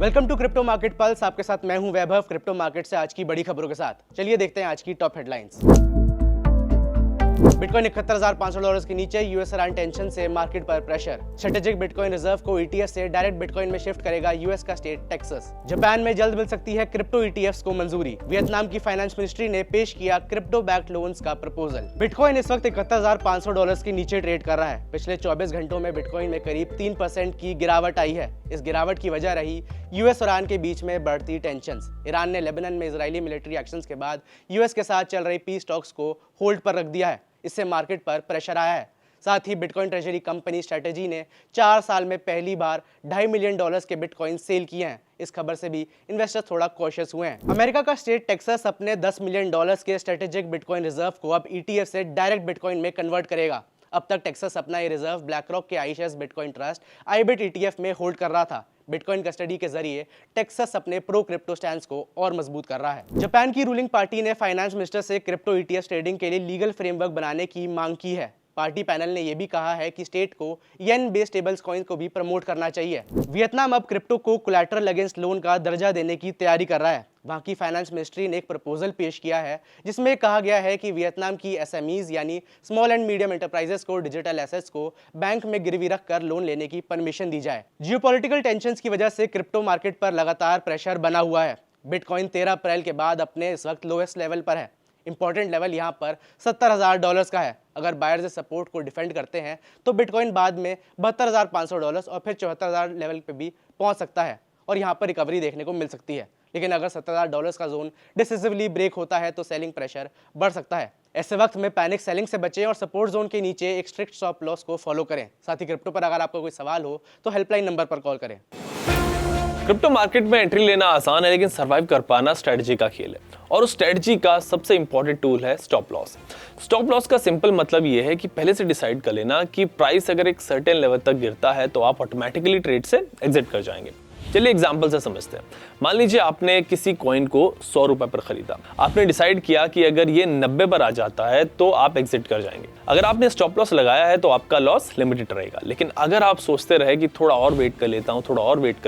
Welcome to crypto market pulse. आपके साथ मैं हूं वैभव। क्रिप्टो मार्केट से आज की बड़ी खबरों के साथ चलिए देखते हैं आज की टॉप हेडलाइंस। बिटकॉइन $71,500 के नीचे, यूएस ईरान टेंशन से मार्केट पर प्रेशर। स्ट्रेटेजिक बिटकॉइन रिजर्व को ईटीएफ से डायरेक्ट बिटकॉइन में शिफ्ट करेगा यूएस का स्टेट टेक्सास। जापान में जल्द मिल सकती है क्रिप्टो ईटीएफ्स को मंजूरी। वियतनाम की फाइनेंस मिनिस्ट्री ने पेश किया क्रिप्टो बैक्ड लोन्स का प्रपोजल। बिटकॉइन इस वक्त $71,500 के नीचे ट्रेड कर रहा है। पिछले 24 घंटों में बिटकॉइन में करीब 3% की गिरावट आई है। इस गिरावट की वजह रही यूएस और ईरान के बीच में बढ़ती टेंशंस। ईरान ने लेबनान में इजरायली मिलिट्री एक्शंस के बाद यूएस के साथ चल रही पीस टॉक्स को होल्ड पर रख दिया है। इससे मार्केट पर प्रेशर आया है। साथ ही बिटकॉइन ट्रेजरी कंपनी स्ट्रेटेजी ने 4 साल में पहली बार $2.5 मिलियन के बिटकॉइन सेल किए हैं। इस खबर से भी इन्वेस्टर्स थोड़ा कॉशियस हुए हैं। अमेरिका का स्टेट टेक्सास अपने $10 मिलियन के स्ट्रेटेजिक बिटकॉइन रिजर्व को अब ईटीएफ से डायरेक्ट बिटकॉइन में कन्वर्ट करेगा। अब तक टेक्सास अपना ये रिजर्व ब्लैकरॉक के आईशेस बिटकॉइन ट्रस्ट आईबिट ईटीएफ में होल्ड कर रहा था। बिटकॉइन कस्टडी के जरिए टेक्सास अपने प्रो क्रिप्टो स्टैंड को और मजबूत कर रहा है। जापान की रूलिंग पार्टी ने फाइनेंस मिनिस्टर से क्रिप्टो ईटीएफ ट्रेडिंग के लिए लीगल फ्रेमवर्क बनाने की मांग की है। पार्टी पैनल ने यह भी कहा है कि स्टेट को येन बेस्ड स्टेबल कॉइन को भी प्रमोट करना चाहिए। वियतनाम अब क्रिप्टो को कोलैटरल अगेंस्ट लोन का दर्जा देने की तैयारी कर रहा है। वहां की फाइनेंस मिनिस्ट्री ने एक प्रपोजल पेश किया है जिसमें कहा गया है कि वियतनाम की एसएमईज यानी स्मॉल एंड मीडियम एंटरप्राइजेस को डिजिटल एसेट्स को बैंक में गिरवी रखकर लोन लेने की परमिशन दी जाए। जियोपॉलिटिकल टेंशंस की वजह से क्रिप्टो मार्केट पर लगातार प्रेशर बना हुआ है। बिटकॉइन 13 अप्रैल के बाद अपने इस वक्त लोएस्ट लेवल पर है। इंपॉर्टेंट लेवल यहाँ पर $70,000 का है। अगर बायर्स इस सपोर्ट को डिफेंड करते हैं तो बिटकॉइन बाद में $72,500 और फिर $74,000 लेवल पे भी पहुंच सकता है और यहाँ पर रिकवरी देखने को मिल सकती है। लेकिन अगर $70,000 का जोन डिसिसिवली ब्रेक होता है तो सेलिंग प्रेशर बढ़ सकता है। ऐसे वक्त में पैनिक सेलिंग से बचें और सपोर्ट जोन के नीचे एक स्ट्रिक्ट स्टॉप लॉस को फॉलो करें। साथ ही क्रिप्टो पर अगर आपको कोई सवाल हो तो हेल्पलाइन नंबर पर कॉल करें। क्रिप्टो मार्केट में एंट्री लेना आसान है, लेकिन सर्वाइव कर पाना स्ट्रेटजी का खेल है और उस स्ट्रेटजी का सबसे इंपॉर्टेंट टूल है स्टॉप लॉस। स्टॉप लॉस का सिंपल मतलब ये है कि पहले से डिसाइड कर लेना कि प्राइस अगर एक सर्टेन लेवल तक गिरता है तो आप ऑटोमेटिकली ट्रेड से एग्जिट कर जाएंगे। चलिए एग्जांपल से समझते हैं। मान लीजिए आपने किसी कॉइन को ₹100 पर खरीदा। आपने डिसाइड किया कि अगर ये 90 पर आ जाता है तो आप एग्जिट कर जाएंगे। अगर आपने स्टॉप लॉस लगाया है तो आपका लॉस लिमिटेड रहेगा। लेकिन अगर आप सोचते रहे कि थोड़ा और वेट कर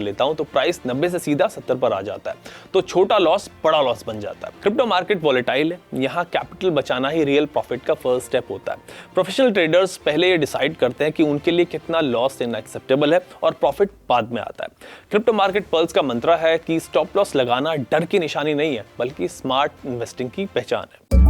लेता हूं तो प्राइस 90 से सीधा 70 पर आ जाता है, तो छोटा लॉस बड़ा लॉस बन जाता है। क्रिप्टो मार्केट वॉलेटाइल है, यहाँ कैपिटल बचाना ही रियल प्रॉफिट का फर्स्ट स्टेप होता है। प्रोफेशनल ट्रेडर्स पहले ये डिसाइड करते हैं कि उनके लिए कितना लॉस लेना एक्सेप्टेबल है और प्रॉफिट बाद में आता है। क्रिप्टो मार्केट पल्स का मंत्र है कि स्टॉप लॉस लगाना डर की निशानी नहीं है, बल्कि स्मार्ट इन्वेस्टिंग की पहचान है।